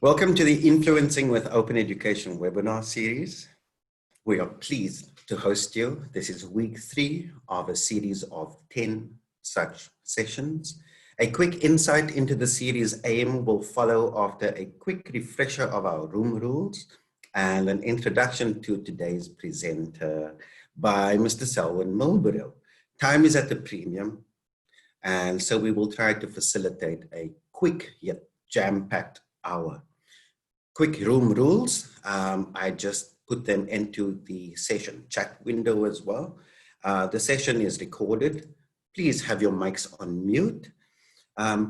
Welcome to the Influencing with Open Education webinar series. We are pleased to host you. This is week 3 of a series of 10 such sessions. A quick insight into the series aim will follow after a quick refresher of our room rules and an introduction to today's presenter by Mr. Selwyn Milborough. Time is at the premium, and so we will try to facilitate a quick yet jam-packed hour. Quick room rules, I just put them into the session chat window as well. The session is recorded. Please have your mics on mute.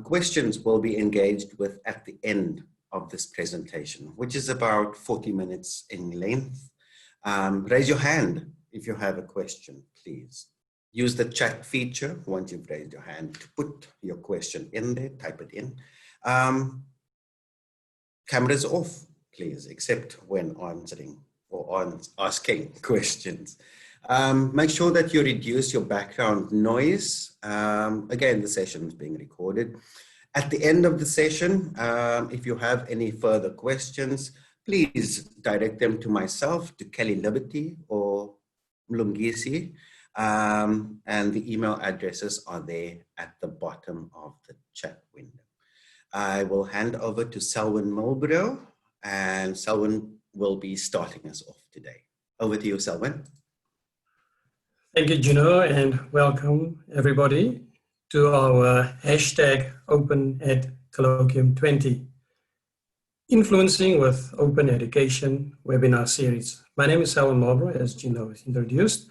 Questions will be engaged with at the end of this presentation, which is about 40 minutes in length. Raise your hand if you have a question, please. Use the chat feature once you've raised your hand to put your question in there, type it in. Cameras off, please, except when answering or asking questions. Make sure that you reduce your background noise. Again, the session is being recorded. At the end of the session, if you have any further questions, please direct them to myself, to Kelly Liberty or Mlungisi, and the email addresses are there at the bottom of the chat window. I will hand over to Selwyn Milborough, and Selwyn will be starting us off today. Over to you, Selwyn. Thank you, Gino, and welcome everybody to our hashtag OpenEd Colloquium 20, Influencing with Open Education webinar series. My name is Selwyn Milborough, as Gino has introduced,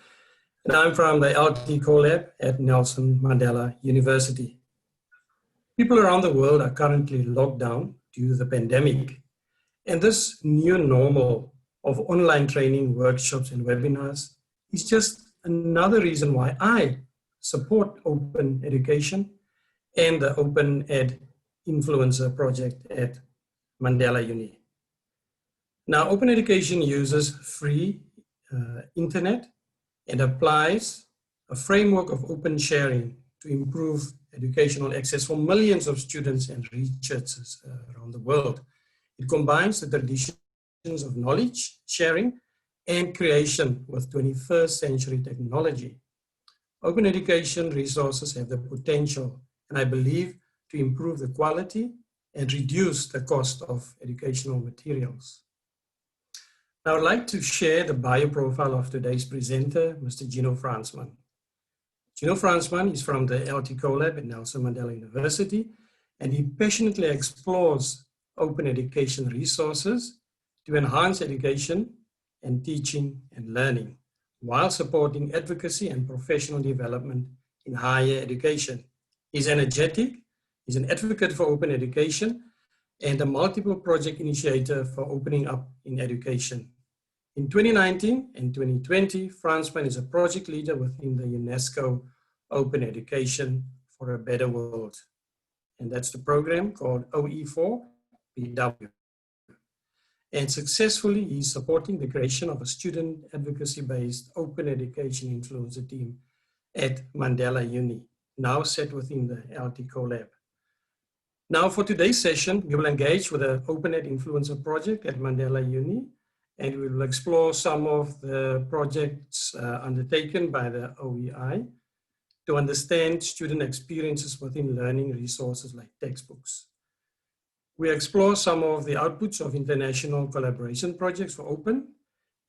and I'm from the LT Collab at Nelson Mandela University. People around the world are currently locked down due to the pandemic, and this new normal of online training, workshops, and webinars is just another reason why I support open education and the OpenEdInfluencer project at Mandela Uni. Now, open education uses free internet and applies a framework of open sharing to improve educational access for millions of students and researchers around the world. It combines the traditions of knowledge sharing and creation with 21st century technology. Open education resources have the potential, and I believe, to improve the quality and reduce the cost of educational materials. Now, I'd like to share the bio profile of today's presenter, Mr. Gino Fransman. Gino Fransman is from the LT Collab at Nelson Mandela University, and he passionately explores open education resources to enhance education and teaching and learning, while supporting advocacy and professional development in higher education. He's energetic, he's an advocate for open education, and a multiple project initiator for opening up in education. In 2019 and 2020, Fransman is a project leader within the UNESCO Open Education for a Better World. And that's the program called OE4BW. And successfully, he's supporting the creation of a student advocacy-based open education influencer team at Mandela Uni, now set within the LT Collab. Now for today's session, we will engage with the OpenEdInfluencer project at Mandela Uni, and we will explore some of the projects undertaken by the OEI to understand student experiences within learning resources like textbooks. We explore some of the outputs of international collaboration projects for open,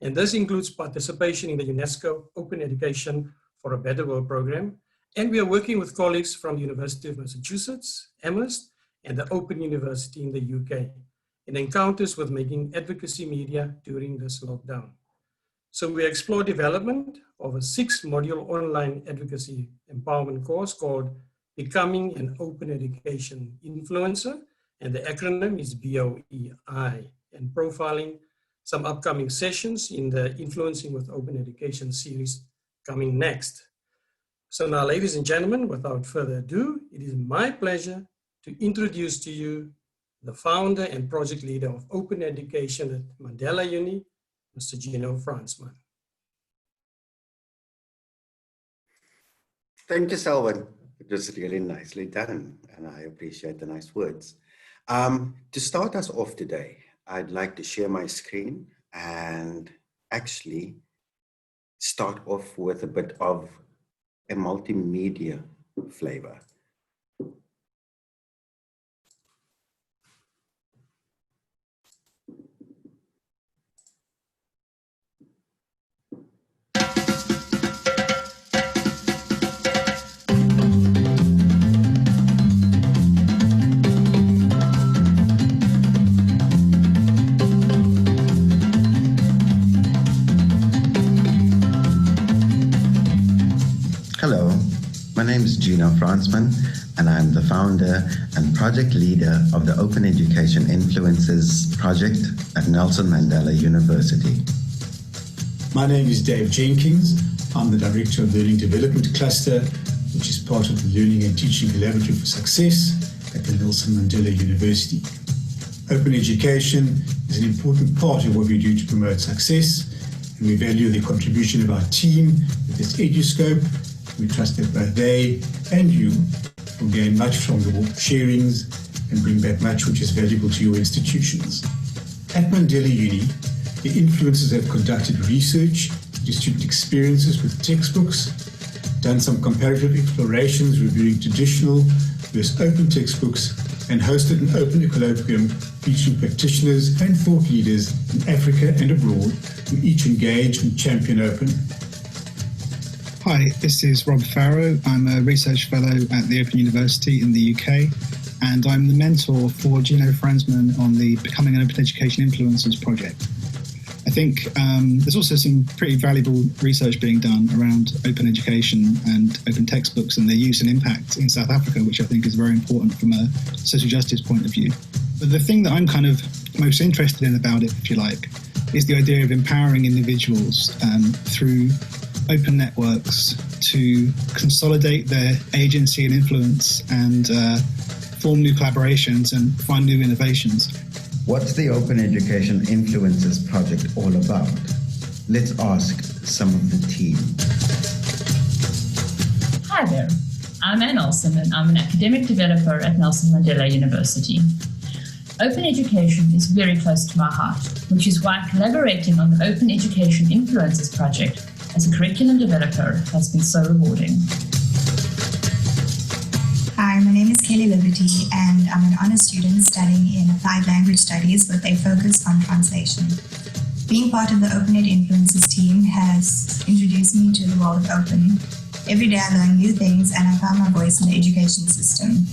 and this includes participation in the UNESCO Open Education for a Better World program, and we are working with colleagues from the University of Massachusetts, Amherst, and the Open University in the UK, in encounters with making advocacy media during this lockdown. So we explore development of a 6-module online advocacy empowerment course called Becoming an Open Education Influencer, and the acronym is BOEI, and profiling some upcoming sessions in the Influencing with Open Education series coming next. So now, ladies and gentlemen, without further ado, it is my pleasure to introduce to you the founder and project leader of Open Education at Mandela Uni, Mr. Gino Fransman. Thank you, Selwyn. It was really nicely done, and I appreciate the nice words. To start us off today, I'd like to share my screen and actually start off with a bit of a multimedia flavor. Hello, my name is Gino Fransman, and I'm the founder and project leader of the Open Education Influencers project at Nelson Mandela University. My name is Dave Jenkins. I'm the Director of the Learning Development Cluster, which is part of the Learning and Teaching Collaborative for Success at the Nelson Mandela University. Open education is an important part of what we do to promote success, and we value the contribution of our team with its EduScope. We trust that both they and you will gain much from the sharings and bring back much which is valuable to your institutions. At Mandela Uni, the influencers have conducted research into student experiences with textbooks, done some comparative explorations reviewing traditional versus open textbooks, and hosted an open colloquium featuring practitioners and thought leaders in Africa and abroad who each engage and champion open. Hi, this is Rob Farrow. I'm a research fellow at the Open University in the UK, and I'm the mentor for Gino Fransman on the Becoming an Open Education Influencers project. I think there's also some pretty valuable research being done around open education and open textbooks and their use and impact in South Africa, which I think is very important from a social justice point of view. But the thing that I'm kind of most interested in about it, if you like, is the idea of empowering individuals through open networks to consolidate their agency and influence and form new collaborations and find new innovations. What's the Open Education Influencers project all about? Let's ask some of the team. Hi there, I'm Anne Olsen and I'm an academic developer at Nelson Mandela University. Open education is very close to my heart, which is why collaborating on the Open Education Influencers project as a curriculum developer has been so rewarding. Hi, my name is Kelly Liberty and I'm an honor student studying in applied language studies with a focus on translation. Being part of the OpenEdInfluencers team has introduced me to the world of open. Every day I learn new things and I found my voice in the education system.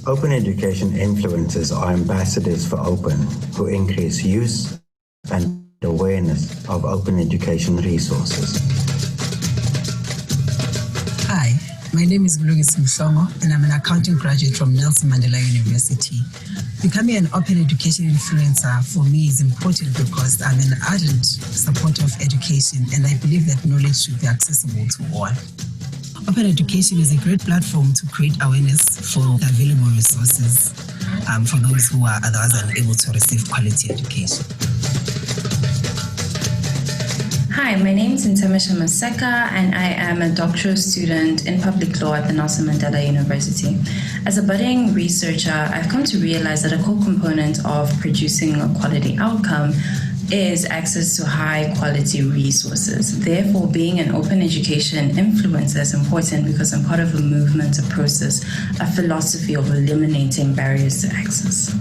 Open Education Influencers are ambassadors for Open who increase use and awareness of open education resources. Hi, my name is Mlungisi Mhlongo and I'm an accounting graduate from Nelson Mandela University. Becoming an open education influencer for me is important because I'm an ardent supporter of education and I believe that knowledge should be accessible to all. Open education is a great platform to create awareness for the available resources for those who are otherwise unable to receive quality education. Hi, my name is Ntamesha Maseka and I am a doctoral student in public law at the Nelson Mandela University. As a budding researcher, I've come to realize that a core component of producing a quality outcome is access to high quality resources. Therefore, being an open education influencer is important because I'm part of a movement, a process, a philosophy of eliminating barriers to access.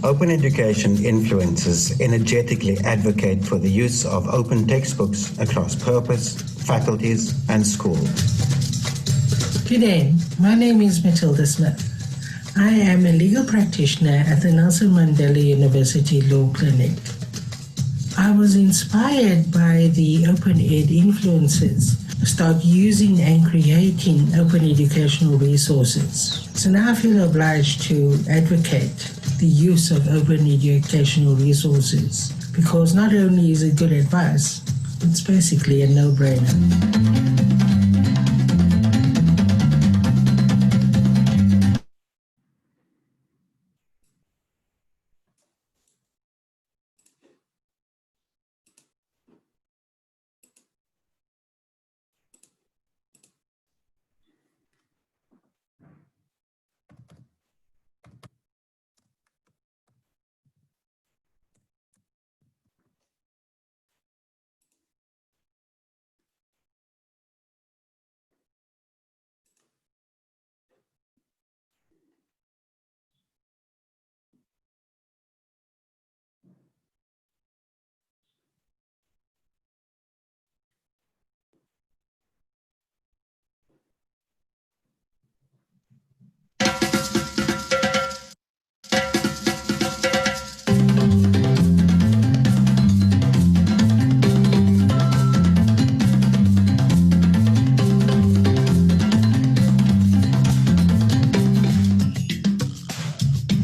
Open Education Influencers energetically advocate for the use of open textbooks across purpose, faculties, and schools. Good day, my name is Matilda Smith. I am a legal practitioner at the Nelson Mandela University Law Clinic. I was inspired by the OpenEdInfluencers to start using and creating open educational resources. So now I feel obliged to advocate the use of open educational resources because not only is it good advice, it's basically a no-brainer.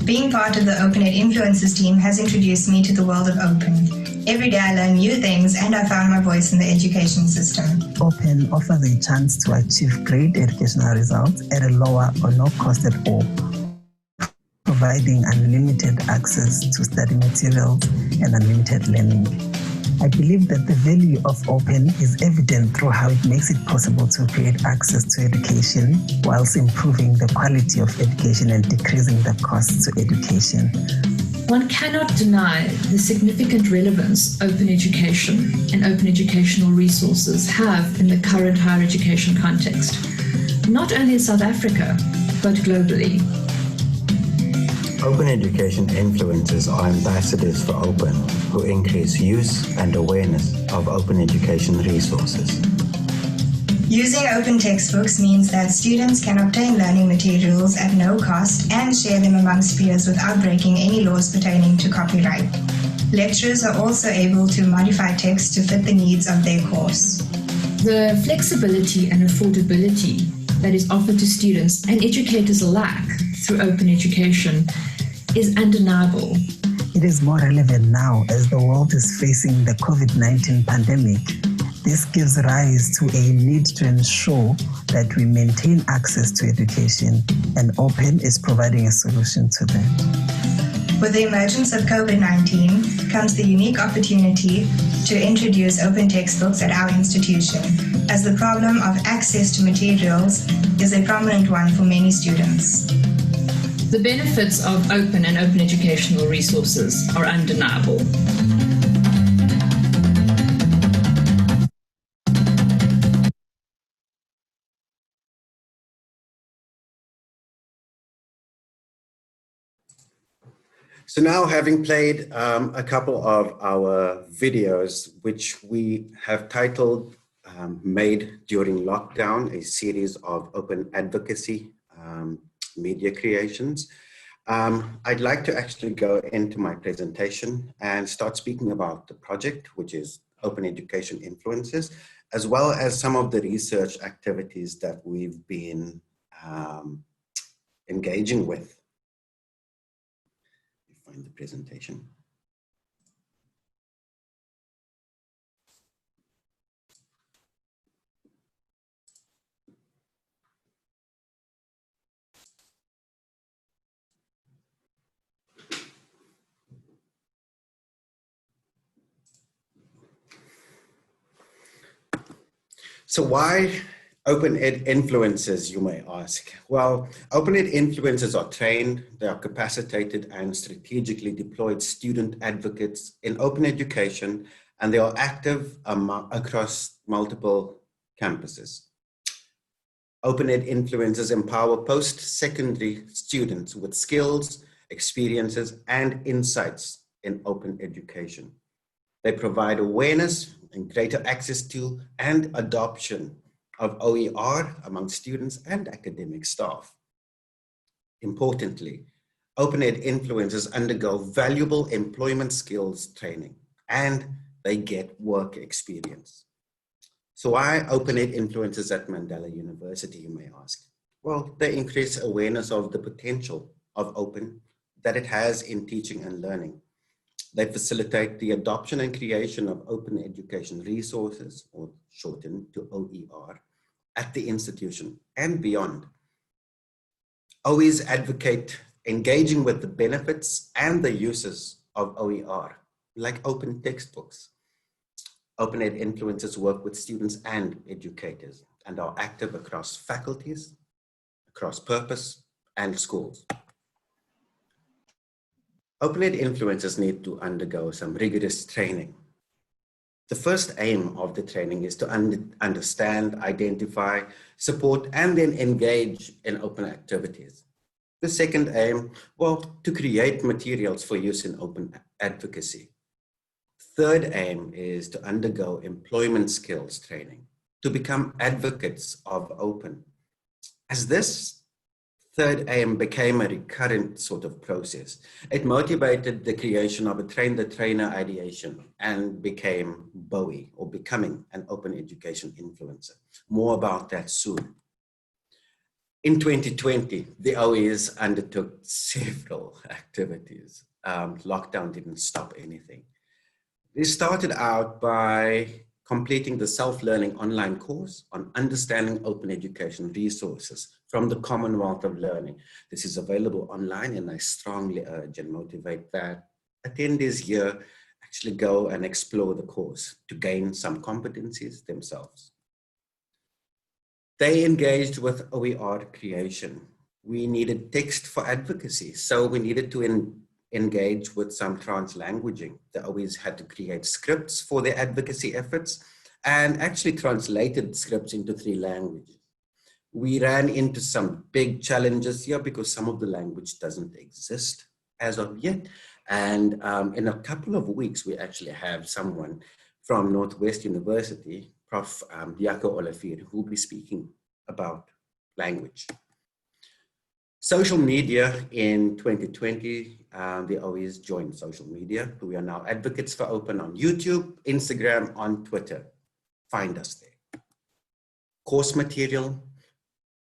Being part of the OpenEdInfluencers team has introduced me to the world of open. Every day I learn new things and I found my voice in the education system. Open offers a chance to achieve great educational results at a lower or no cost at all, providing unlimited access to study materials and unlimited learning. I believe that the value of Open is evident through how it makes it possible to create access to education whilst improving the quality of education and decreasing the costs to education. One cannot deny the significant relevance open education and open educational resources have in the current higher education context, not only in South Africa, but globally. Open education influencers are ambassadors for Open who increase use and awareness of open education resources. Using open textbooks means that students can obtain learning materials at no cost and share them amongst peers without breaking any laws pertaining to copyright. Lecturers are also able to modify text to fit the needs of their course. The flexibility and affordability that is offered to students and educators alike through open education is undeniable. It is more relevant now as the world is facing the COVID-19 pandemic. This gives rise to a need to ensure that we maintain access to education, and Open is providing a solution to that. With the emergence of COVID-19 comes the unique opportunity to introduce open textbooks at our institution, as the problem of access to materials is a prominent one for many students. The benefits of open and open educational resources are undeniable. So now, having played a couple of our videos, which we have titled Made During Lockdown, a series of open advocacy media creations, I'd like to actually go into my presentation and start speaking about the project, which is Open Education Influencers, as well as some of the research activities that we've been engaging with. Find the presentation. So why OpenEdInfluencers, you may ask? Well, OpenEdInfluencers are trained, they are capacitated and strategically deployed student advocates in open education, and they are active across multiple campuses. OpenEdInfluencers empower post-secondary students with skills, experiences, and insights in open education. They provide awareness and greater access to and adoption of OER among students and academic staff. Importantly, OpenEdInfluencers undergo valuable employment skills training and they get work experience. So why OpenEdInfluencers at Mandela University, you may ask? Well, they increase awareness of the potential of open that it has in teaching and learning. They facilitate the adoption and creation of open education resources, or shortened to OER, at the institution and beyond. Always advocate engaging with the benefits and the uses of OER, like open textbooks. OpenEdInfluencers work with students and educators and are active across faculties, across purpose, and schools. OpenEdInfluencers need to undergo some rigorous training. The first aim of the training is to understand, identify, support, and then engage in open activities. The second aim, well, to create materials for use in open advocacy. Third aim is to undergo employment skills training, to become advocates of open. As this third aim became a recurrent sort of process, it motivated the creation of a train-the-trainer ideation and became BOEI, or Becoming an Open Education Influencer. More about that soon. In 2020, the OEs undertook several activities. Lockdown didn't stop anything. They started out by completing the self-learning online course on understanding open education resources from the Commonwealth of Learning. This is available online, and I strongly urge and motivate that attendees here actually go and explore the course to gain some competencies themselves. They engaged with OER creation. We needed text for advocacy, so we needed to engage with some translanguaging. The OEs had to create scripts for their advocacy efforts and actually translated scripts into 3 languages. We ran into some big challenges here because some of the language doesn't exist as of yet. And in a couple of weeks, we actually have someone from Northwest University, Prof. Diako Olafir, who will be speaking about language. Social media in 2020, the OEs joined social media. We are now advocates for open on YouTube, Instagram, on Twitter. Find us there. Course material,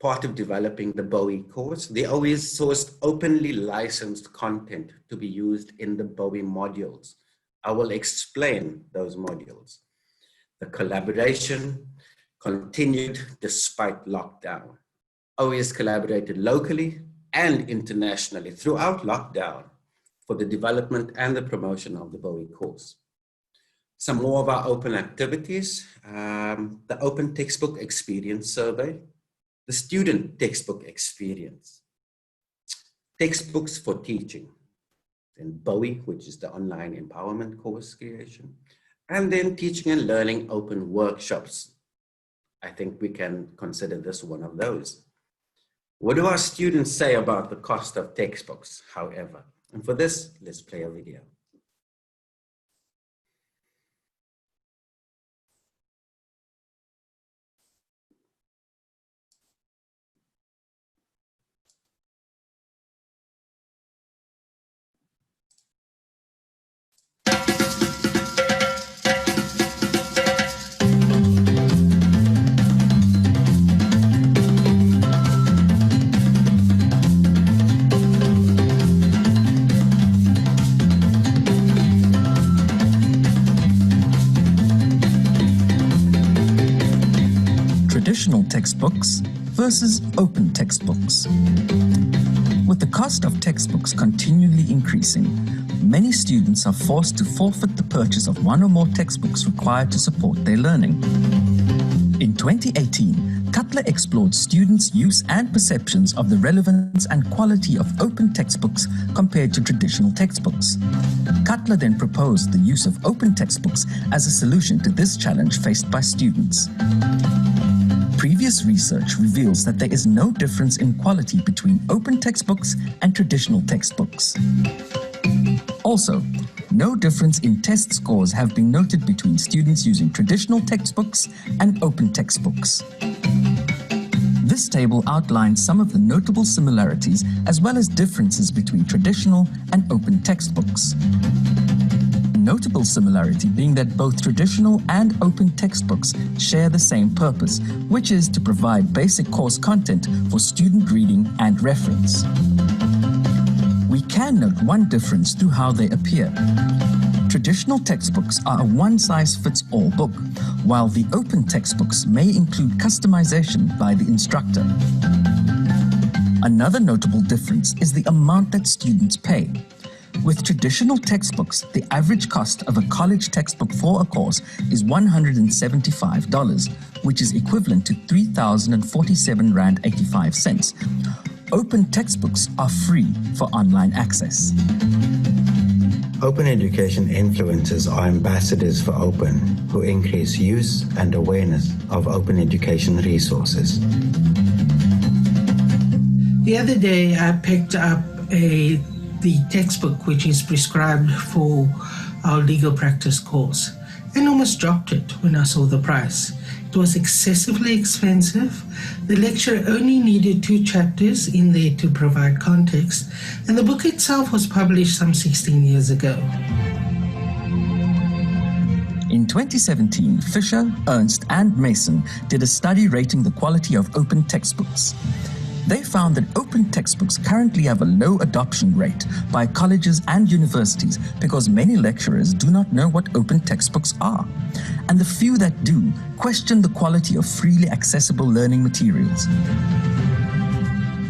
part of developing the BOEI course. The OEs sourced openly licensed content to be used in the BOEI modules. I will explain those modules. The collaboration continued despite lockdown. OEs collaborated locally and internationally throughout lockdown for the development and the promotion of the BOEI course. Some more of our open activities, the Open Textbook Experience Survey, the Student Textbook Experience, Textbooks for Teaching, then BOEI, which is the Online Empowerment Course creation, and then Teaching and Learning Open Workshops. I think we can consider this one of those. What do our students say about the cost of textbooks, however? And for this, let's play a video. Traditional textbooks versus open textbooks. With the cost of textbooks continually increasing, many students are forced to forfeit the purchase of 1 or more textbooks required to support their learning. In 2018, Cutler explored students' use and perceptions of the relevance and quality of open textbooks compared to traditional textbooks. Cutler then proposed the use of open textbooks as a solution to this challenge faced by students. Previous research reveals that there is no difference in quality between open textbooks and traditional textbooks. Also, no difference in test scores have been noted between students using traditional textbooks and open textbooks. This table outlines some of the notable similarities as well as differences between traditional and open textbooks. Notable similarity being that both traditional and open textbooks share the same purpose, which is to provide basic course content for student reading and reference. We can note one difference through how they appear. Traditional textbooks are a one-size-fits-all book, while the open textbooks may include customization by the instructor. Another notable difference is the amount that students pay. With traditional textbooks, the average cost of a college textbook for a course is $175, which is equivalent to R3,047.85. Open textbooks are free for online access. Open education influencers are ambassadors for Open, who increase use and awareness of open education resources. The other day, I picked up the textbook which is prescribed for our legal practice course and almost dropped it when I saw the price. It was excessively expensive. The lecturer only needed 2 chapters in there to provide context, and the book itself was published some 16 years ago. In 2017, Fisher, Ernst, and Mason did a study rating the quality of open textbooks. They found that open textbooks currently have a low adoption rate by colleges and universities because many lecturers do not know what open textbooks are, and the few that do question the quality of freely accessible learning materials.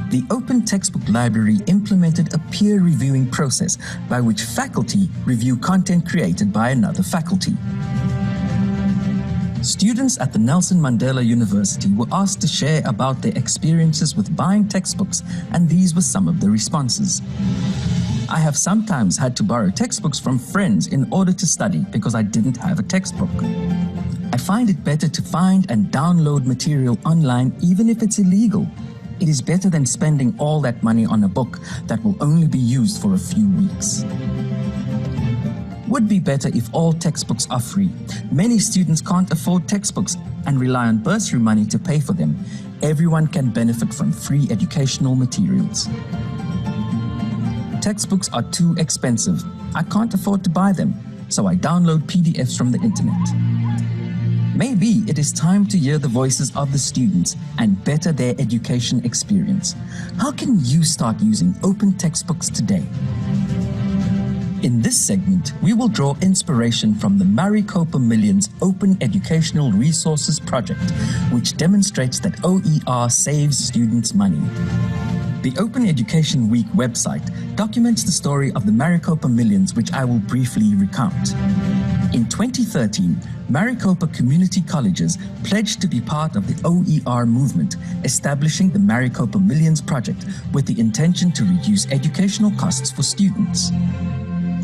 The Open Textbook Library implemented a peer reviewing process by which faculty review content created by another faculty. Students at the Nelson Mandela University were asked to share about their experiences with buying textbooks, and these were some of the responses. I have sometimes had to borrow textbooks from friends in order to study because I didn't have a textbook. I find it better to find and download material online even if it's illegal. It is better than spending all that money on a book that will only be used for a few weeks. Would be better if all textbooks are free. Many students can't afford textbooks and rely on bursary money to pay for them. Everyone can benefit from free educational materials. Textbooks are too expensive. I can't afford to buy them, so I download PDFs from the internet. Maybe it is time to hear the voices of the students and better their education experience. How can you start using open textbooks today? In this segment, we will draw inspiration from the Maricopa Millions Open Educational Resources Project, which demonstrates that OER saves students money. The Open Education Week website documents the story of the Maricopa Millions, which I will briefly recount. In 2013, Maricopa community colleges pledged to be part of the OER movement, establishing the Maricopa Millions Project with the intention to reduce educational costs for students.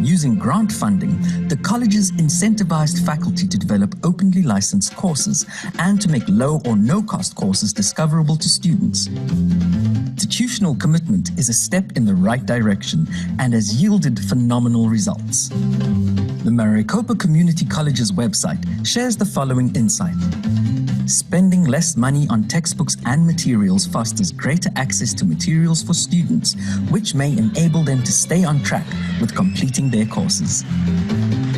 Using grant funding, the colleges incentivized faculty to develop openly licensed courses and to make low or no-cost courses discoverable to students. Institutional commitment is a step in the right direction and has yielded phenomenal results. The Maricopa Community College's website shares the following insight. Spending less money on textbooks and materials fosters greater access to materials for students, which may enable them to stay on track with completing their courses.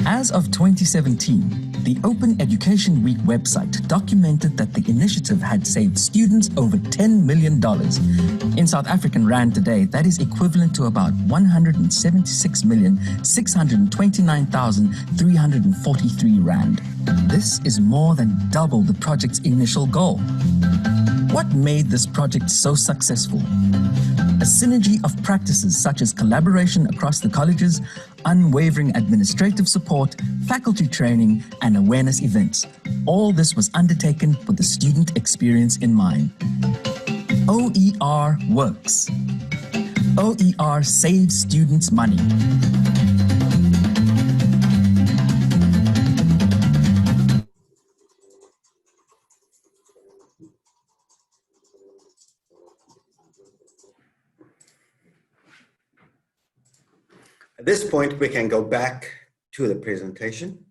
As of 2017, the Open Education Week website documented that the initiative had saved students over $10 million. In South African Rand today, that is equivalent to about 176,629,343 Rand. This is more than double the project's initial goal. What made this project so successful? A synergy of practices such as collaboration across the colleges, unwavering administrative support, faculty training, and awareness events. All this was undertaken with the student experience in mind. OER works. OER saves students money. At this point, we can go back to the presentation.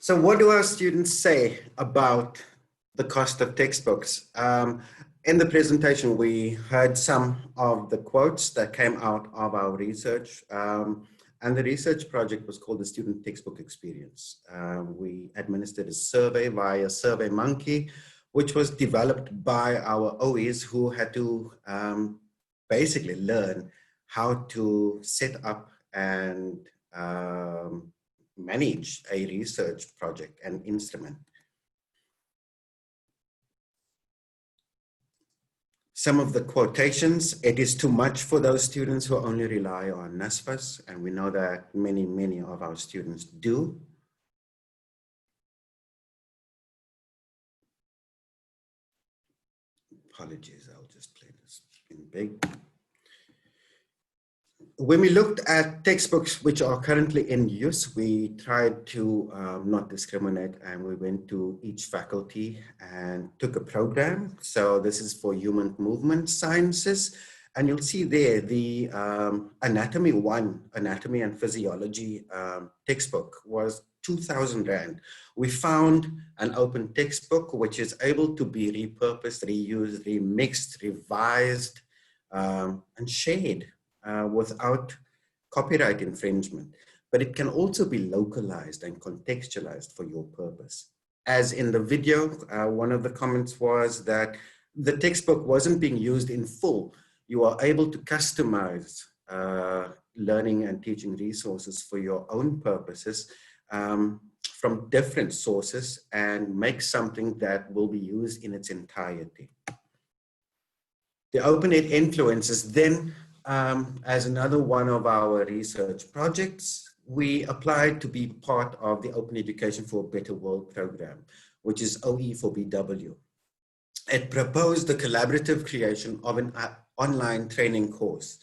So what do our students say about the cost of textbooks? In the presentation, we heard some of the quotes that came out of our research, and the research project was called the Student Textbook Experience. We administered a survey via SurveyMonkey, which was developed by our OEs who had to basically learn how to set up and manage a research project and instrument. Some of the quotations: it is too much for those students who only rely on NSFAS, and we know that many of our students do. Apologies, I'll just play this in big. When we looked at textbooks which are currently in use, we tried to not discriminate, and we went to each faculty and took a program. So this is for human movement sciences, and you'll see there the Anatomy 1, Anatomy and Physiology textbook was 2,000 Rand. We found an open textbook which is able to be repurposed, reused, remixed, revised, and shared without copyright infringement. but it can also be localized and contextualized for your purpose. As in the video, one of the comments was that the textbook wasn't being used in full. You are able to customize learning and teaching resources for your own purposes from different sources and make something that will be used in its entirety. The OpenEdInfluencers then, as another one of our research projects, we applied to be part of the Open Education for a Better World program, which is OE for BW. It proposed the collaborative creation of an online training course.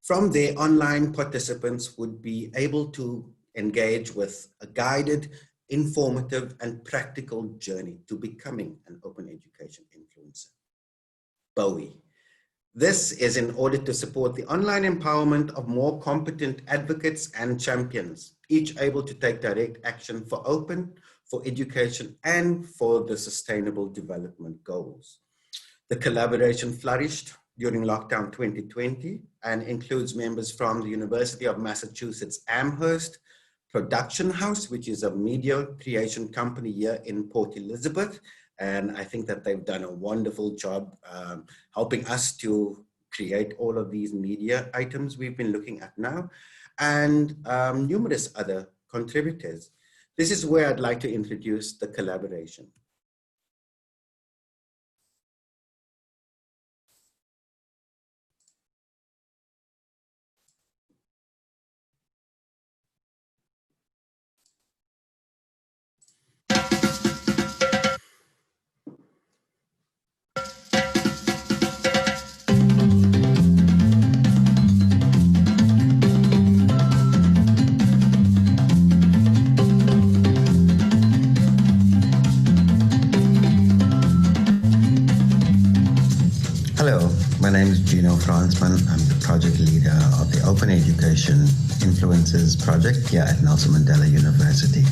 From there, online participants would be able to engage with a guided, informative, and practical journey to becoming an open education influencer. BOEI. This is in order to support the online empowerment of more competent advocates and champions, each able to take direct action for open, for education, and for the sustainable development goals. The collaboration flourished during lockdown 2020 and includes members from the University of Massachusetts Amherst, Production House, which is a media creation company here in Port Elizabeth. And I think that they've done a wonderful job helping us to create all of these media items we've been looking at now, and numerous other contributors. This is where I'd like to introduce the collaboration. Hello, my name is Gino Fransman. I'm the project leader of the Open Education Influencers project here at Nelson Mandela University.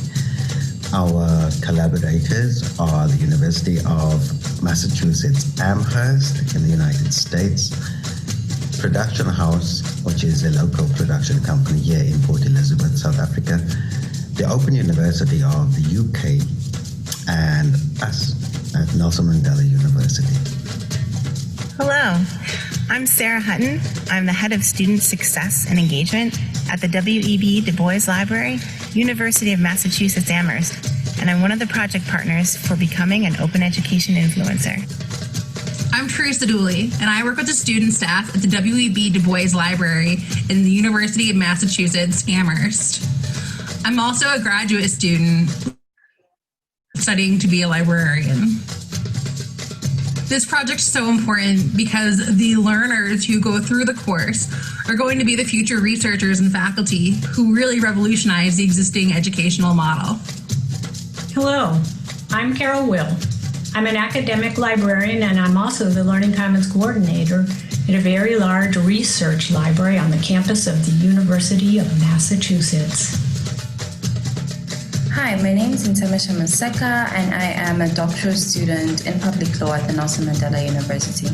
Our collaborators are the University of Massachusetts Amherst in the United States, Production House, which is a local production company here in Port Elizabeth, South Africa, the Open University of the UK, and us at Nelson Mandela University. Hello, I'm Sarah Hutton. I'm the head of student success and engagement at the W.E.B. Du Bois Library, University of Massachusetts Amherst, and I'm one of the project partners for Becoming an Open Education Influencer. I'm Teresa Dooley, and I work with the student staff at the W.E.B. Du Bois Library in the University of Massachusetts Amherst. I'm also a graduate student studying to be a librarian. This project's so important because the learners who go through the course are going to be the future researchers and faculty who really revolutionize the existing educational model. Hello, I'm Carol Will. I'm an academic librarian and I'm also the Learning Commons coordinator at a very large research library on the campus of the University of Massachusetts. Hi, my name is Ntamisha Maseka, and I am a doctoral student in public law at the Nelson Mandela University.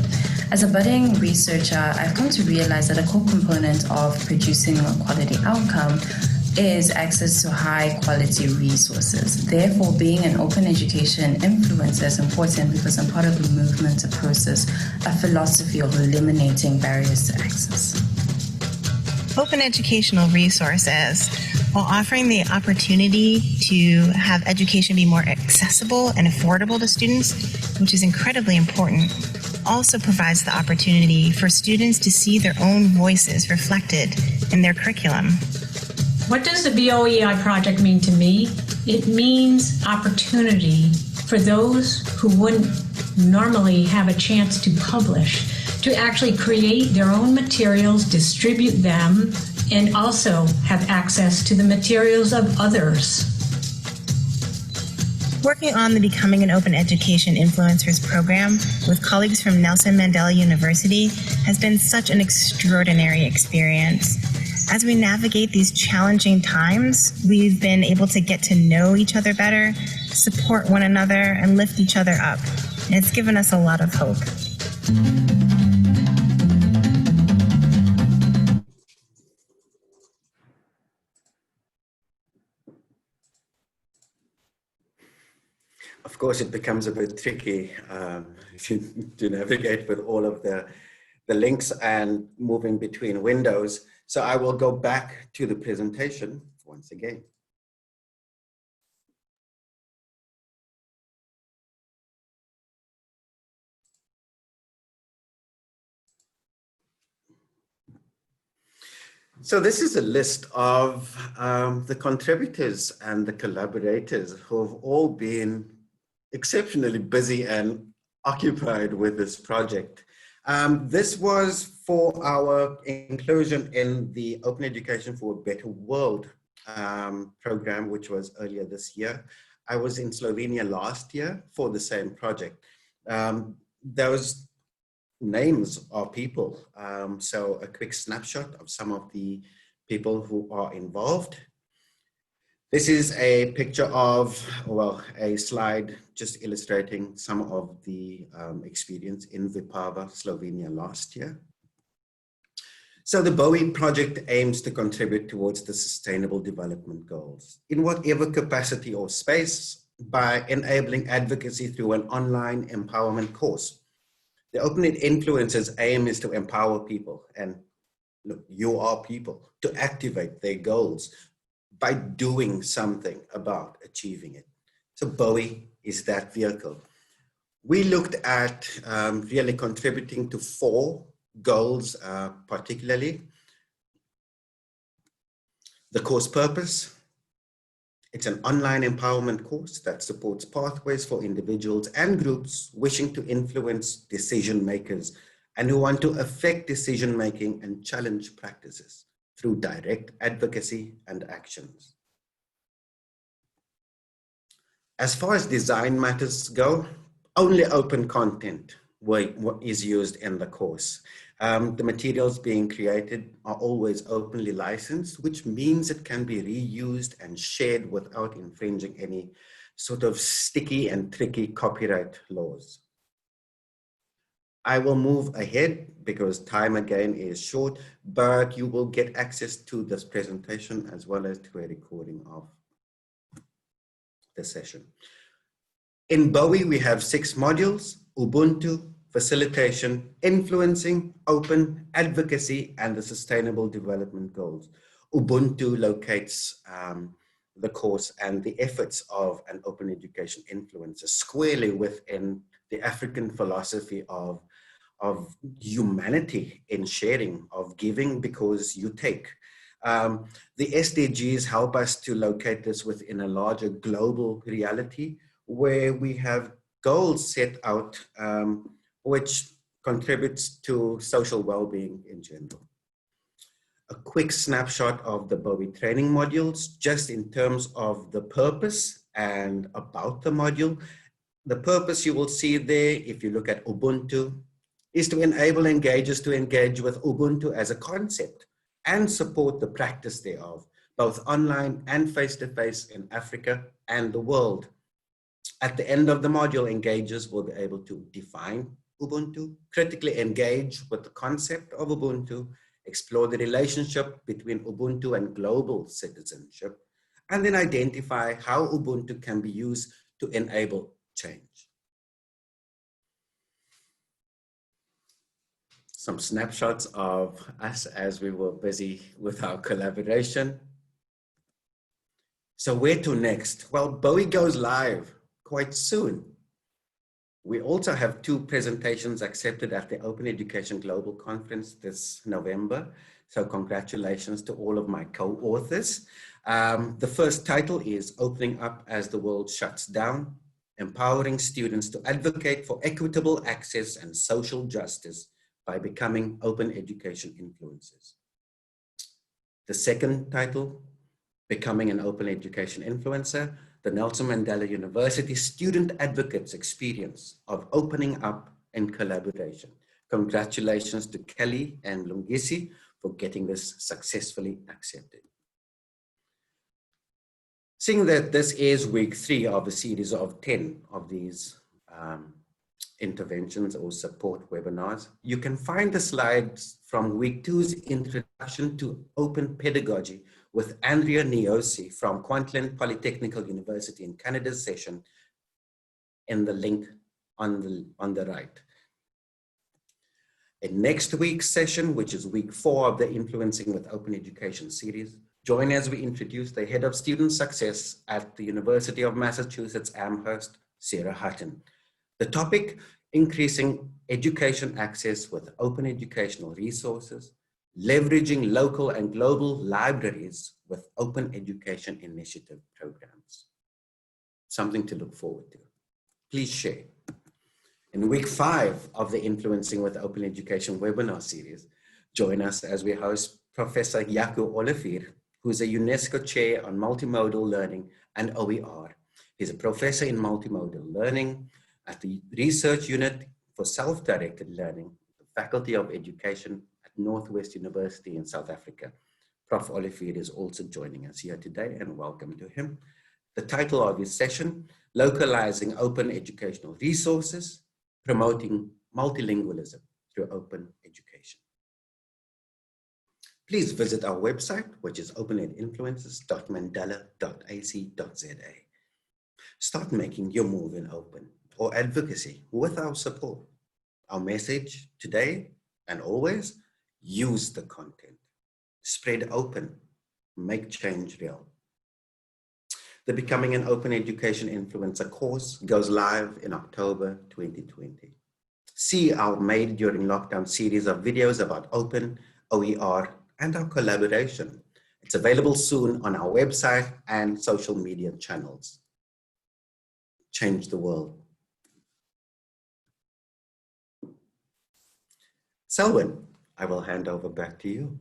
As a budding researcher, I've come to realize that a core component of producing a quality outcome is access to high-quality resources. Therefore, being an open education influencer is important because I'm part of a movement, a process, a philosophy of eliminating barriers to access. Open educational resources, while offering the opportunity to have education be more accessible and affordable to students, which is incredibly important, also provides the opportunity for students to see their own voices reflected in their curriculum. What does the BOEI project mean to me? It means opportunity for those who wouldn't normally have a chance to publish, to actually create their own materials, distribute them, and also have access to the materials of others. Working on the Becoming an Open Education Influencers program with colleagues from Nelson Mandela University has been such an extraordinary experience. As we navigate these challenging times, we've been able to get to know each other better, support one another, and lift each other up. And it's given us a lot of hope. Of course, it becomes a bit tricky to navigate with all of the links and moving between windows. So I will go back to the presentation once again. So this is a list of the contributors and the collaborators who have all been exceptionally busy and occupied with this project. This was for our inclusion in the Open Education for a Better World program, which was earlier this year. I was in Slovenia last year for the same project. Those names of people. So a quick snapshot of some of the people who are involved. This is a picture of, well, a slide just illustrating some of the experience in Vipava, Slovenia last year. So the BOEI project aims to contribute towards the Sustainable Development Goals in whatever capacity or space by enabling advocacy through an online empowerment course. The OpenEdInfluencer's aim is to empower people, and look, you are people, to activate their goals by doing something about achieving it. So BOEI is that vehicle. We looked at really contributing to 4 goals, particularly. The course purpose. It's an online empowerment course that supports pathways for individuals and groups wishing to influence decision makers and who want to affect decision making and challenge practices through direct advocacy and actions. As far as design matters go, only open content is used in the course. The materials being created are always openly licensed, which means it can be reused and shared without infringing any sort of sticky and tricky copyright laws. I will move ahead because time again is short, but you will get access to this presentation as well as to a recording of the session. In BOEI, we have 6 modules: Ubuntu, facilitation, influencing, open, advocacy, and the Sustainable Development Goals. Ubuntu locates the course and the efforts of an open education influencer squarely within the African philosophy of humanity in sharing, of giving because you take. The SDGs help us to locate this within a larger global reality where we have goals set out which contributes to social well-being in general. A quick snapshot of the BOEI training modules, just in terms of the purpose and about the module. The purpose you will see there, if you look at Ubuntu, is to enable engagers to engage with Ubuntu as a concept and support the practice thereof, both online and face-to-face in Africa and the world. At the end of the module, engagers will be able to define Ubuntu, critically engage with the concept of Ubuntu, explore the relationship between Ubuntu and global citizenship, and then identify how Ubuntu can be used to enable change. Some snapshots of us as we were busy with our collaboration. So where to next? Well, BOEI goes live quite soon. We also have 2 presentations accepted at the Open Education Global Conference this November. So congratulations to all of my co-authors. The first title is Opening Up as the World Shuts Down, Empowering Students to Advocate for Equitable Access and Social Justice by Becoming Open Education Influencers. The second title, Becoming an Open Education Influencer, the Nelson Mandela University Student Advocates Experience of Opening Up in Collaboration. Congratulations to Kelly and Lungisi for getting this successfully accepted. Seeing that this is week 3 of a series of 10 of these interventions or support webinars, you can find the slides from week 2's Introduction to Open Pedagogy with Andrea Niosi from Kwantlen Polytechnical University in Canada's session in the link on the right. In next week's session, which is week 4 of the Influencing with Open Education series, join as we introduce the Head of Student Success at the University of Massachusetts Amherst, Sarah Hutton. The topic, increasing education access with open educational resources, leveraging local and global libraries with Open Education Initiative programs. Something to look forward to. Please share. In week 5 of the Influencing with Open Education webinar series, join us as we host Professor Jaco Olivier, who is a UNESCO Chair on Multimodal Learning and OER. He's a professor in multimodal learning at the Research Unit for Self-Directed Learning, the Faculty of Education at Northwest University in South Africa. Prof. Olivier is also joining us here today, and welcome to him. The title of his session, Localizing Open Educational Resources, Promoting Multilingualism Through Open Education. Please visit our website, which is openedinfluencers.mandela.ac.za. Start making your move in open or advocacy with our support. Our message today and always, use the content. Spread open, make change real. The Becoming an Open Education Influencer course goes live in October 2020. See our Made During Lockdown series of videos about open, OER, and our collaboration. It's available soon on our website and social media channels. Change the world. Selwyn, I will hand over back to you.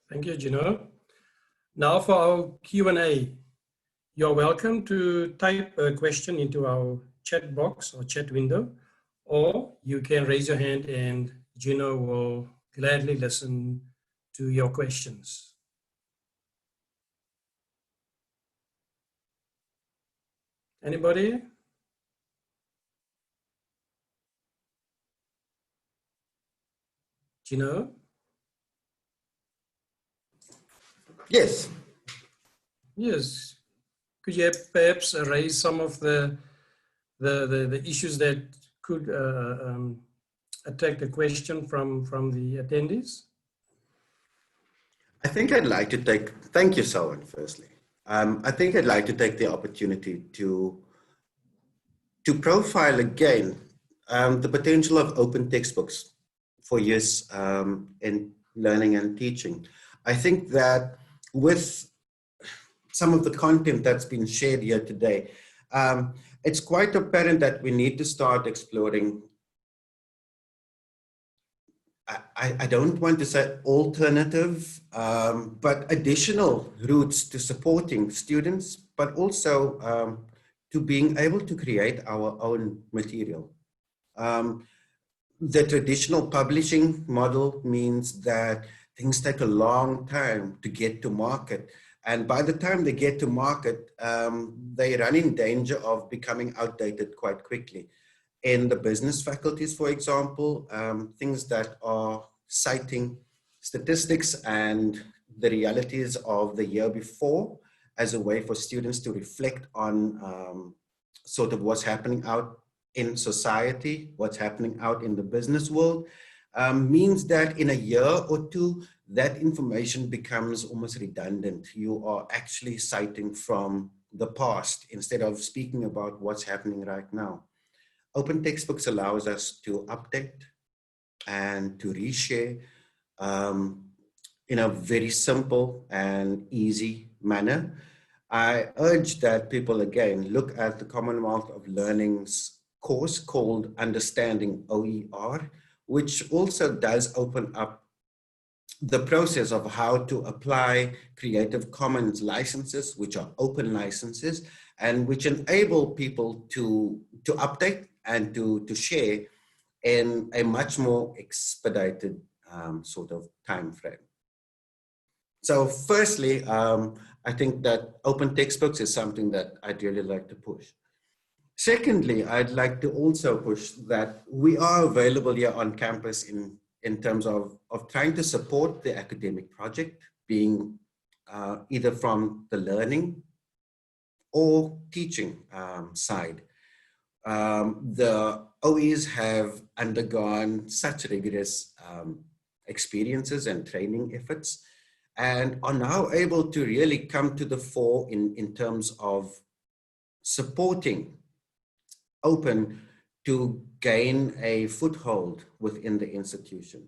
Thank you, Gino. Now for our Q&A. You're welcome to type a question into our chat box or chat window, or you can raise your hand and Gino will gladly listen to your questions. Anybody? Gino? Yes. Yes. Could you perhaps raise some of the issues that could attack the question from the attendees? I think I'd like to thank you, Selwyn, firstly. I think I'd like to take the opportunity to profile again the potential of open textbooks for use in learning and teaching. I think that with some of the content that's been shared here today, it's quite apparent that we need to start exploring, I don't want to say alternative, but additional routes to supporting students, but also to being able to create our own material. The traditional publishing model means that things take a long time to get to market. And by the time they get to market, they run in danger of becoming outdated quite quickly. In the business faculties, for example, things that are citing statistics and the realities of the year before as a way for students to reflect on sort of what's happening out in society, what's happening out in the business world, means that in a year or two, that information becomes almost redundant. You are actually citing from the past instead of speaking about what's happening right now. Open textbooks allows us to update and to reshare in a very simple and easy manner. I urge that people again look at the Commonwealth of Learning's course called Understanding OER, which also does open up the process of how to apply Creative Commons licenses, which are open licenses, and which enable people to update and to share in a much more expedited sort of time frame. So firstly, I think that open textbooks is something that I'd really like to push. Secondly, I'd like to also push that we are available here on campus in terms of trying to support the academic project, being either from the learning or teaching side. The OEs have undergone such rigorous experiences and training efforts and are now able to really come to the fore in terms of supporting Open to gain a foothold within the institution.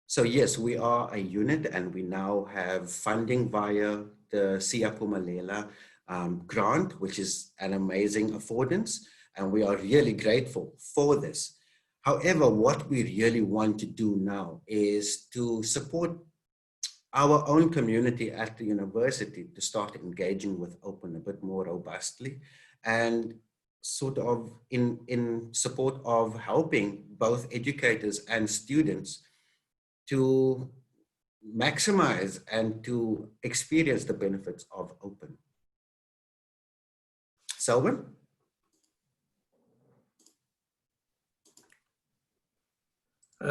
So yes, we are a unit and we now have funding via the Siyaphumelela grant, which is an amazing affordance, and we are really grateful for this. However, what we really want to do now is to support our own community at the university to start engaging with Open a bit more robustly and sort of in support of helping both educators and students to maximize and to experience the benefits of Open. Selwyn?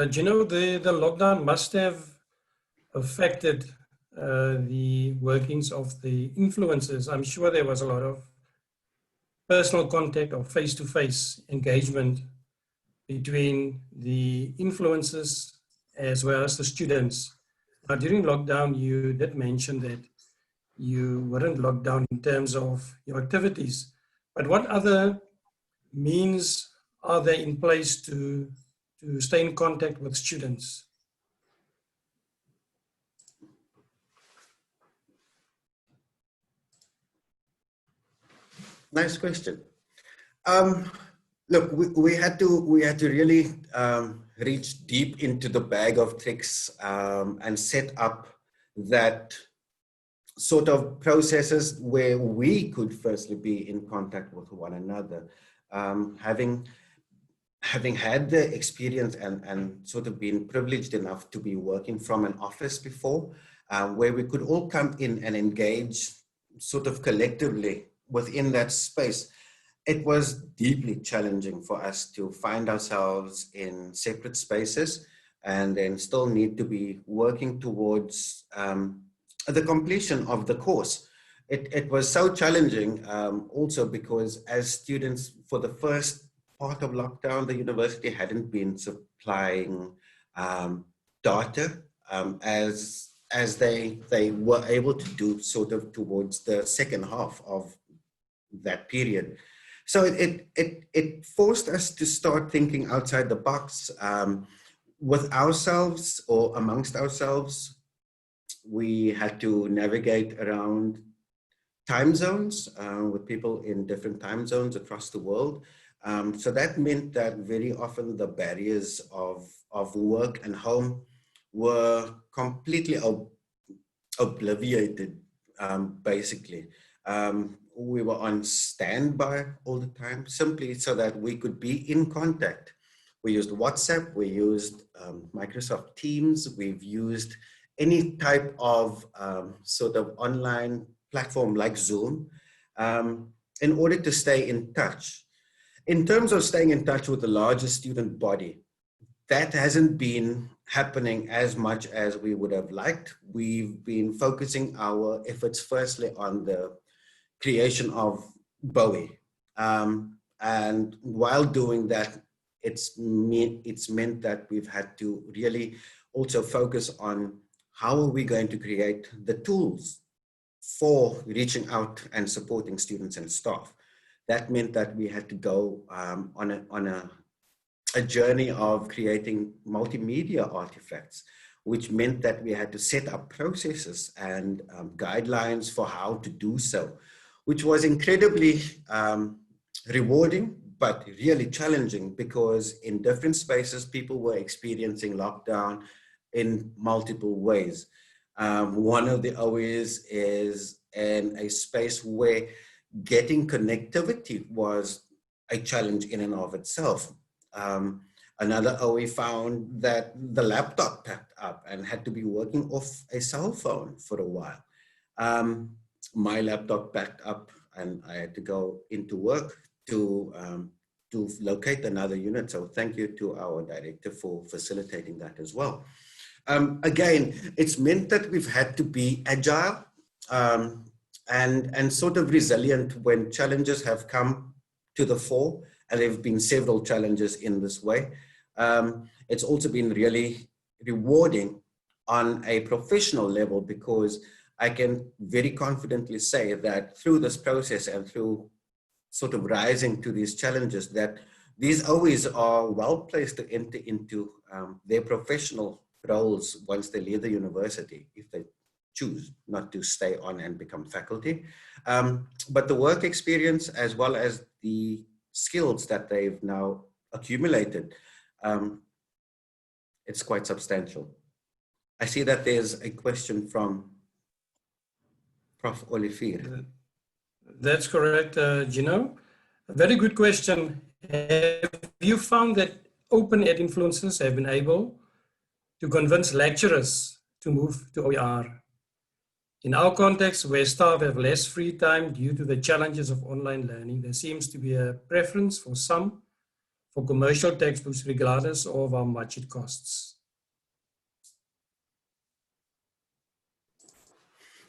Gino, the lockdown must have affected the workings of the influencers. I'm sure there was a lot of personal contact or face-to-face engagement between the influencers as well as the students. Now, during lockdown, you did mention that you weren't locked down in terms of your activities, but what other means are there in place to stay in contact with students? Nice question. Look, we had to really reach deep into the bag of tricks and set up that sort of processes where we could firstly be in contact with one another. Having had the experience and sort of been privileged enough to be working from an office before, where we could all come in and engage sort of collectively within that space, it was deeply challenging for us to find ourselves in separate spaces and then still need to be working towards the completion of the course. It was so challenging also because as students, for the first part of lockdown, the university hadn't been supplying data as they were able to do sort of towards the second half of that period. So it forced us to start thinking outside the box with ourselves or amongst ourselves. We had to navigate around time zones with people in different time zones across the world. So that meant that very often the barriers of work and home were completely obliterated, basically. We were on standby all the time, simply so that we could be in contact. We used WhatsApp, we used Microsoft Teams, we've used any type of sort of online platform like Zoom in order to stay in touch. In terms of staying in touch with the larger student body, that hasn't been happening as much as we would have liked. We've been focusing our efforts firstly on the creation of BOEI. And while doing that, it's meant that we've had to really also focus on how are we going to create the tools for reaching out and supporting students and staff. That meant that we had to go on a journey of creating multimedia artifacts, which meant that we had to set up processes and guidelines for how to do so, which was incredibly rewarding, but really challenging because in different spaces, people were experiencing lockdown in multiple ways. One of the always is in a space where getting connectivity was a challenge in and of itself. Another OE found that the laptop packed up and had to be working off a cell phone for a while. My laptop packed up and I had to go into work to locate another unit. So thank you to our director for facilitating that as well. Again, it's meant that we've had to be agile and sort of resilient when challenges have come to the fore, and there have been several challenges in this way. It's also been really rewarding on a professional level, because I can very confidently say that through this process and through sort of rising to these challenges, that these OEs are well placed to enter into their professional roles once they leave the university, if they choose not to stay on and become faculty. But the work experience, as well as the skills that they've now accumulated, it's quite substantial. I see that there's a question from Prof. Olivier. That's correct, Gino. A very good question. Have you found that OpenEdInfluencers have been able to convince lecturers to move to OER? In our context, where staff have less free time due to the challenges of online learning, there seems to be a preference for some for commercial textbooks, regardless of how much it costs.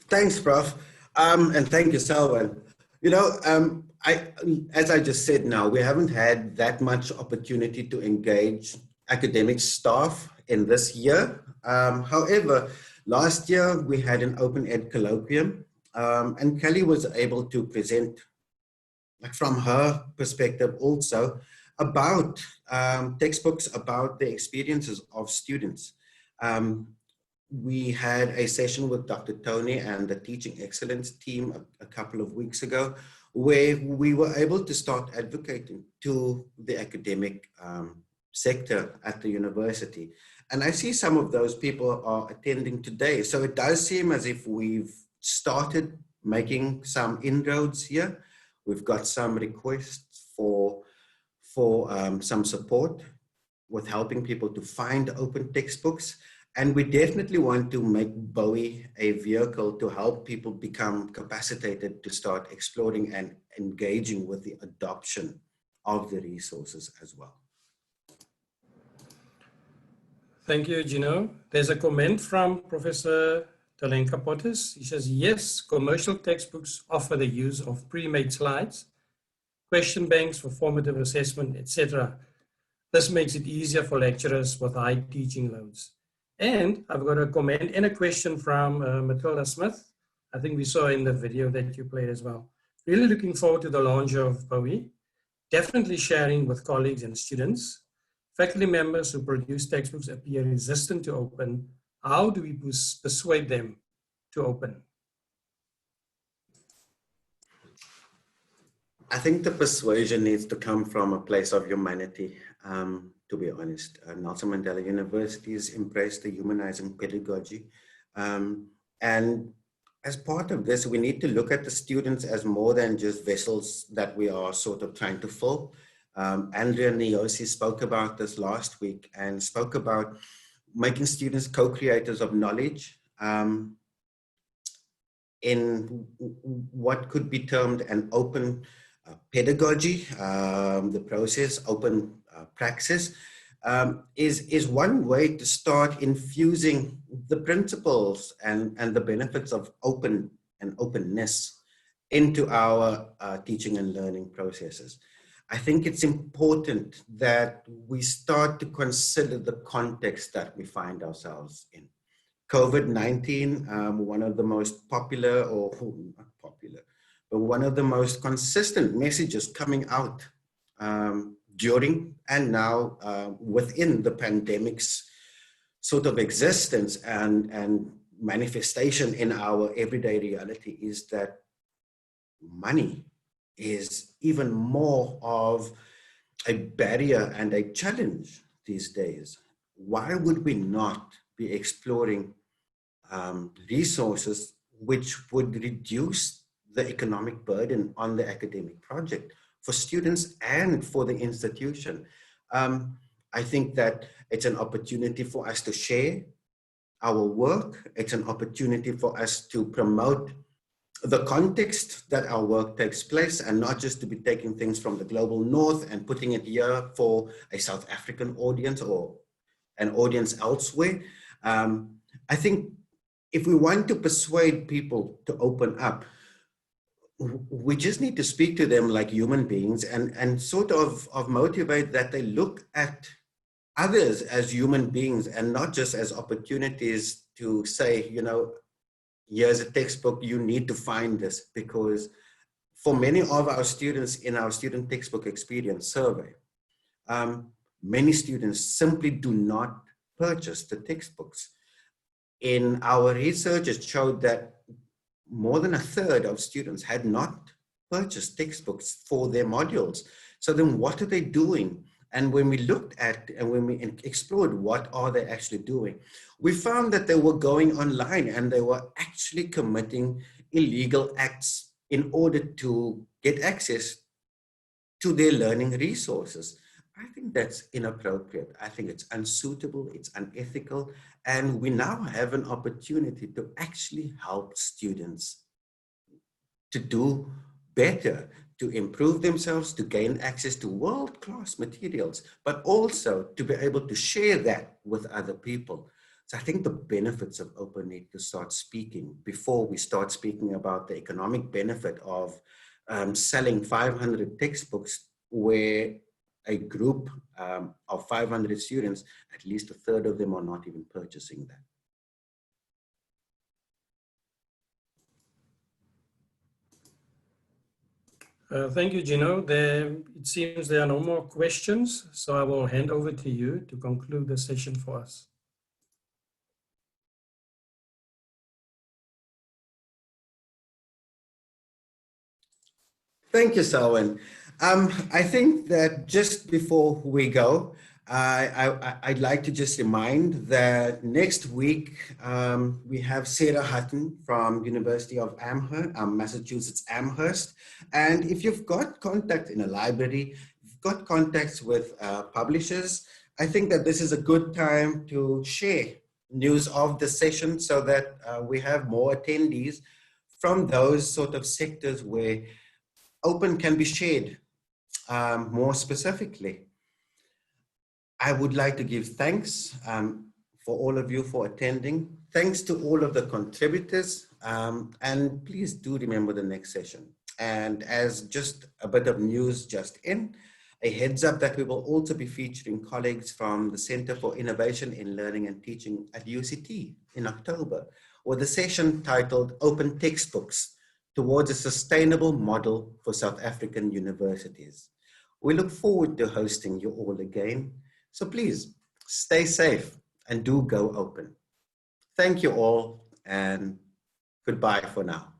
Thanks, Prof. And thank you, Selwyn. You know, as I just said now, we haven't had that much opportunity to engage academic staff in this year. However, last year we had an Open Ed colloquium, and Kelly was able to present, like from her perspective also, about textbooks, about the experiences of students. We had a session with Dr. Tony and the Teaching Excellence team a couple of weeks ago, where we were able to start advocating to the academic sector at the university. And I see some of those people are attending today. So it does seem as if we've started making some inroads here. We've got some requests for some support with helping people to find open textbooks. And we definitely want to make BOEI a vehicle to help people become capacitated to start exploring and engaging with the adoption of the resources as well. Thank you, Gino. There's a comment from Professor Talenka Pottis. He says, yes, commercial textbooks offer the use of pre-made slides, question banks for formative assessment, etc. This makes it easier for lecturers with high teaching loads. And I've got a comment and a question from Matilda Smith. I think we saw in the video that you played as well. Really looking forward to the launch of BOEI. Definitely sharing with colleagues and students. Faculty members who produce textbooks appear resistant to open. How do we persuade them to open? I think the persuasion needs to come from a place of humanity. To be honest, Nelson Mandela University has embraced the humanizing pedagogy. And as part of this, we need to look at the students as more than just vessels that we are sort of trying to fill. Andrea Niosi spoke about this last week and spoke about making students co-creators of knowledge in what could be termed an open pedagogy. The process, open praxis, is one way to start infusing the principles and the benefits of open and openness into our teaching and learning processes. I think it's important that we start to consider the context that we find ourselves in. COVID-19, one of the most popular, or not popular, but one of the most consistent messages coming out during and now within the pandemic's sort of existence and manifestation in our everyday reality is that money is even more of a barrier and a challenge these days. Why would we not be exploring resources which would reduce the economic burden on the academic project for students and for the institution? I think that it's an opportunity for us to share our work. It's an opportunity for us to promote the context that our work takes place, and not just to be taking things from the global north and putting it here for a South African audience or an audience elsewhere. I think if we want to persuade people to open up, we just need to speak to them like human beings and sort of motivate that they look at others as human beings and not just as opportunities to say, you know, here's a textbook, you need to find this. Because for many of our students in our student textbook experience survey, many students simply do not purchase the textbooks. In our research, it showed that more than a third of students had not purchased textbooks for their modules. So then what are they doing? And when we looked at and when we explored what are they actually doing, we found that they were going online and they were actually committing illegal acts in order to get access to their learning resources. I think that's inappropriate. I think it's unsuitable, it's unethical, and we now have an opportunity to actually help students to do better, to improve themselves, to gain access to world-class materials, but also to be able to share that with other people. So I think the benefits of open need to start speaking before we start speaking about the economic benefit of selling 500 textbooks, where a group of 500 students, at least a third of them are not even purchasing that. Thank you, Gino. It seems there are no more questions, so I will hand over to you to conclude the session for us. Thank you, Selwyn. I think that just before we go, I'd like to just remind that next week we have Sarah Hutton from University of Massachusetts Amherst. And if you've got contact in a library, you've got contacts with publishers, I think that this is a good time to share news of the session so that we have more attendees from those sort of sectors where open can be shared more specifically. I would like to give thanks for all of you for attending. Thanks to all of the contributors, and please do remember the next session. And as just a bit of news just in, a heads up that we will also be featuring colleagues from the Center for Innovation in Learning and Teaching at UCT in October, with a session titled Open Textbooks Towards a Sustainable Model for South African Universities. We look forward to hosting you all again. So please stay safe and do go open. Thank you all, and goodbye for now.